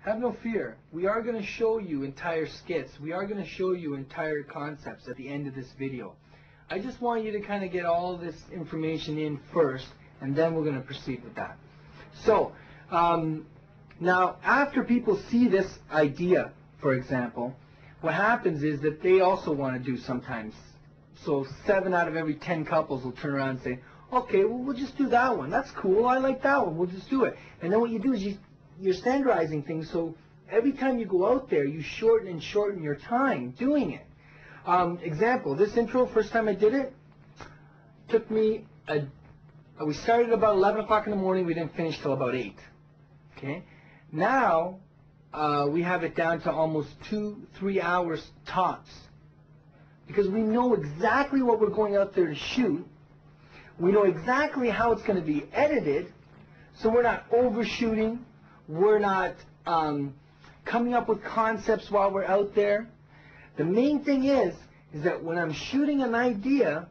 have no fear. We are going to show you entire skits. We are going to show you entire concepts at the end of this video. I just want you to kind of get all this information in first, and then we're going to proceed with that. So, now after people see this idea, for example, what happens is that they also want to do sometimes. So 7 out of every 10 couples will turn around and say, okay, well, we'll just do that one. That's cool. I like that one. We'll just do it. And then what you do is you're standardizing things, so every time you go out there, you shorten and shorten your time doing it. Example, this intro, first time I did it, took me, we started about 11 o'clock in the morning, we didn't finish till about 8. Okay? Now, we have it down to almost 2-3 hours tops. Because we know exactly what we're going out there to shoot. We know exactly how it's going to be edited, so we're not overshooting. We're not coming up with concepts while we're out there. The main thing is that when I'm shooting an idea,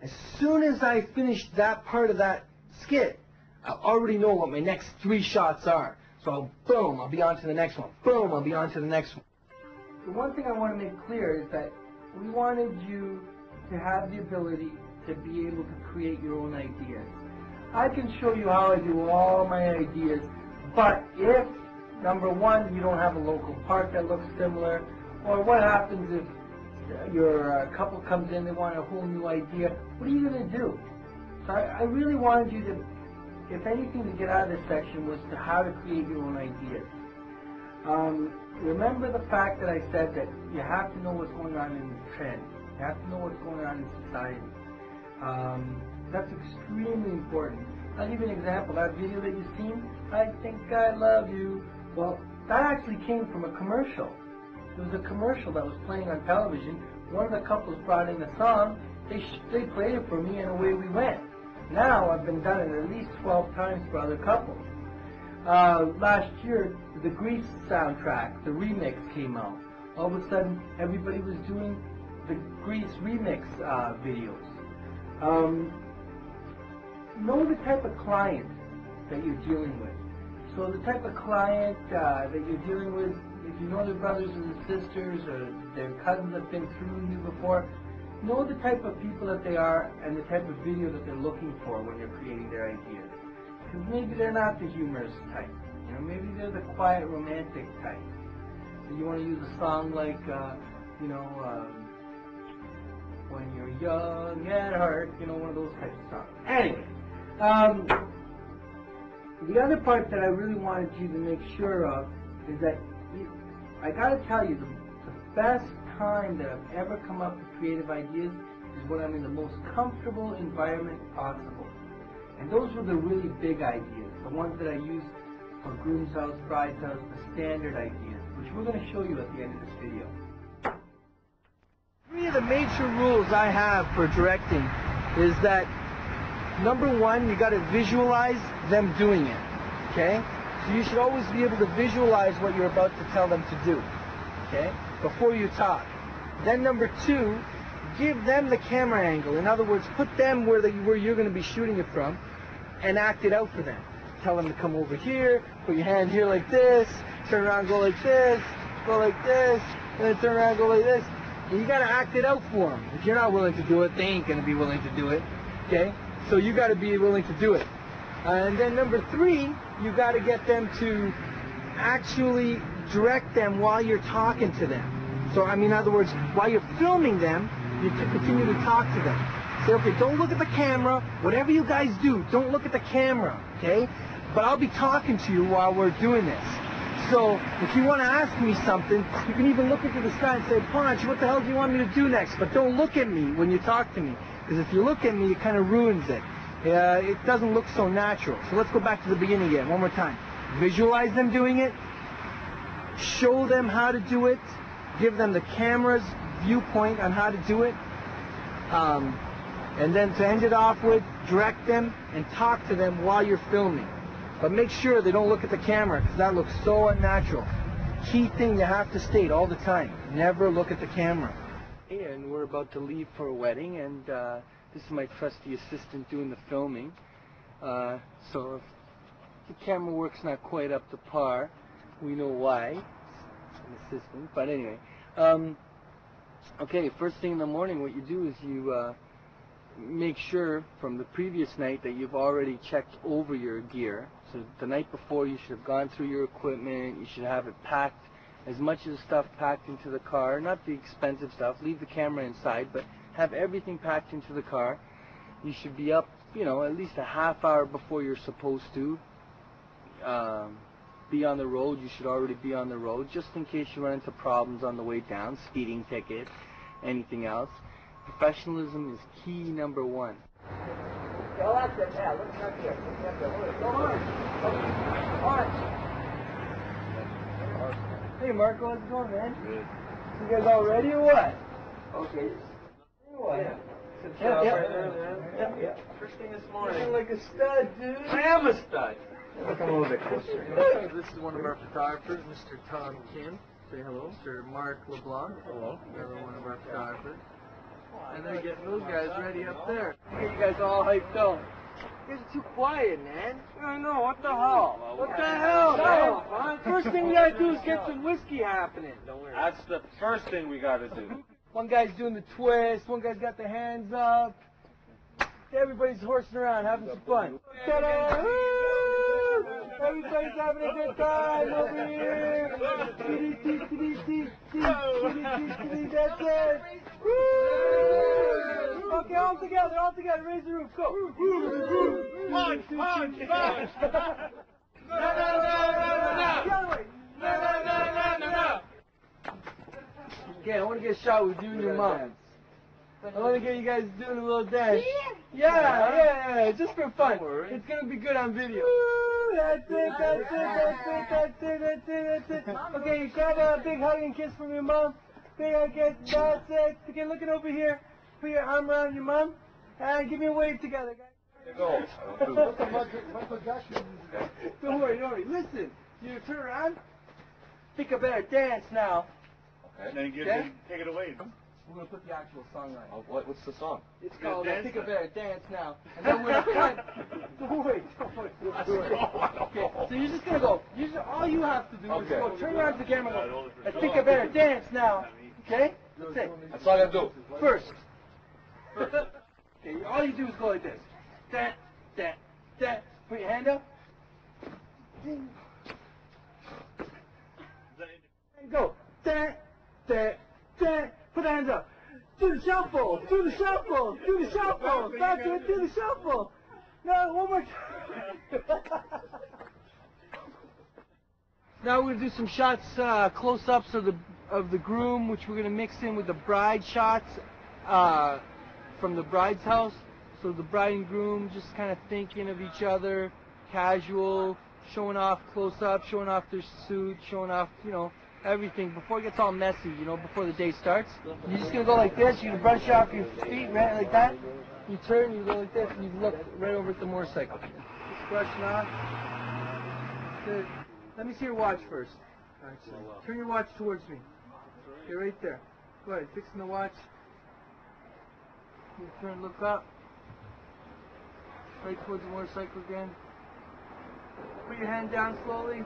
as soon as I finish that part of that skit, I already know what my next 3 shots are. So boom, I'll be on to the next one. Boom, I'll be on to the next one. The one thing I want to make clear is that we wanted you to have the ability to be able to create your own ideas. I can show you how I do all my ideas, but if, number one, you don't have a local park that looks similar, or what happens if your couple comes in, they want a whole new idea, what are you going to do? So I really wanted you to, if anything, to get out of this section was to how to create your own ideas. Remember the fact that I said that you have to know what's going on in the trend. You have to know what's going on in society. That's extremely important. I'll give you an example. That video that you've seen, I think I love you. Well, that actually came from a commercial. It was a commercial that was playing on television. One of the couples brought in the song. They played it for me, and away we went. Now I've been done it at least 12 times for other couples. Last year, the Grease soundtrack, the remix came out. All of a sudden, everybody was doing the Grease remix videos. Know the type of client that you're dealing with. So the type of client that you're dealing with, if you know their brothers and sisters or their cousins that have been through you before, know the type of people that they are and the type of video that they're looking for when you're creating their ideas. Because maybe they're not the humorous type. You know, maybe they're the quiet romantic type. So you want to use a song like, When You're Young at Heart, you know, one of those types of songs. Anyway, the other part that I really wanted you to make sure of is that I got to tell you, the best time that I've ever come up with creative ideas is when I'm in the most comfortable environment possible. And those were the really big ideas, the ones that I used for groom's house, bride's house, the standard ideas, which we're going to show you at the end of this video. 3 of the major rules I have for directing is that, number 1, you got to visualize them doing it, okay? So you should always be able to visualize what you're about to tell them to do, okay, before you talk. Then number 2, give them the camera angle. In other words, put them where you're going to be shooting it from and act it out for them. Tell them to come over here, put your hand here like this, turn around, go like this, and then turn around, go like this. And you got to act it out for them. If you're not willing to do it, they ain't going to be willing to do it, okay? So you got to be willing to do it. And then number 3, you got to get them to actually direct them while you're talking to them. So, I mean, in other words, while you're filming them, you continue to talk to them. Say, okay, don't look at the camera. Whatever you guys do, don't look at the camera, okay? But I'll be talking to you while we're doing this. So if you want to ask me something, you can even look into the sky and say, Paunch, what the hell do you want me to do next? But don't look at me when you talk to me. Because if you look at me, it kind of ruins it. It doesn't look so natural. So let's go back to the beginning again, one more time. Visualize them doing it. Show them how to do it. Give them the camera's viewpoint on how to do it. And then to end it off with, direct them and talk to them while you're filming. But make sure they don't look at the camera, because that looks so unnatural. Key thing you have to state all the time, never look at the camera. And we're about to leave for a wedding, and this is my trusty assistant doing the filming. So if the camera work's not quite up to par, We know why. It's an assistant, but anyway. Okay, first thing in the morning, what you do is you make sure from the previous night that you've already checked over your gear. So the night before, you should have gone through your equipment. You should have it packed, as much of the stuff packed into the car, not the expensive stuff. Leave the camera inside, but have everything packed into the car. You should be up, at least a half hour before you're supposed to be on the road. You should already be on the road, just in case you run into problems on the way down, speeding tickets, anything else. Professionalism is key number one. Hey Marco, how's it going, man? Good. You guys all ready or what? Okay. What? Yeah. First thing this morning. Looking like a stud, dude. I am a stud. Come a little bit closer. This is one of our photographers, Mr. Tom Kim. Say hello. Mr. Mark LeBlanc. Hello. Another one of our photographers. And they're getting those guys ready up there. Get you guys all hyped up. You guys are too quiet, man. I know, what the hell? What the hell, man? First thing we gotta do is get some whiskey happening. That's the first thing we gotta do. One guy's doing the twist, one guy's got the hands up. Everybody's horsing around, having some fun. Ta-da! Everybody's having a good time over here. That's it. Okay, all together, raise the roof, go. Punch! No. Okay, I want to get a shot with you and your mom. I want to get you guys doing a little dance. Yeah, just for fun. It's going to be good on video. That's it. Okay, grab a big hug and kiss from your mom. Big hug, that's it. Okay, looking over here. Put your arm around your mom. And give me a wave together, guys. Don't worry. Listen, you turn around. Think a better dance now. Okay. Then take it away. We're going to put the actual song on. What's the song? It's called Think a Better Dance Now. And then we're going to cut. Don't wait. Okay, so you're just going to go. All you have to do is go turn around to the camera and go, and think a better dance now. Okay? That's it. That's all I gotta do. First. Okay, all you do is go like this. That. Put your hand up. And go. That. Put the hands up. Do the shuffle. That's it. Do the shuffle. No, one more time. Now we're gonna do some shots, close-ups of the groom, which we're gonna mix in with the bride shots from the bride's house. So the bride and groom just kind of thinking of each other, casual, showing off close-up, showing off their suit, showing off, everything before it gets all messy, before the day starts. You're just going to go like this, you brush off your feet, right, like that. You turn, you go like this, and you look right over at the motorcycle. Just brushing off. Good. Let me see your watch first. Turn your watch towards me. You're right there. Go ahead, fixing the watch. You turn, look up. Right towards the motorcycle again. Put your hand down slowly.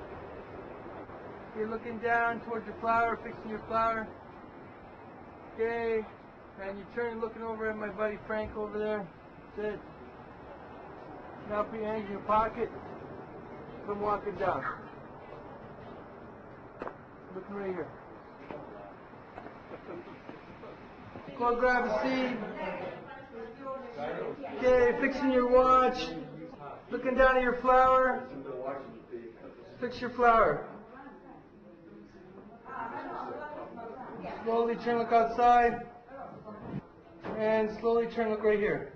You're looking down towards your flower, fixing your flower. Okay. And you turn looking over at my buddy Frank over there. That's it. Now put your hands in your pocket. Come walking down. Looking right here. Go grab a seat. Okay, fixing your watch. Looking down at your flower. Fix your flower. Slowly turn, look outside. And slowly turn, look right here.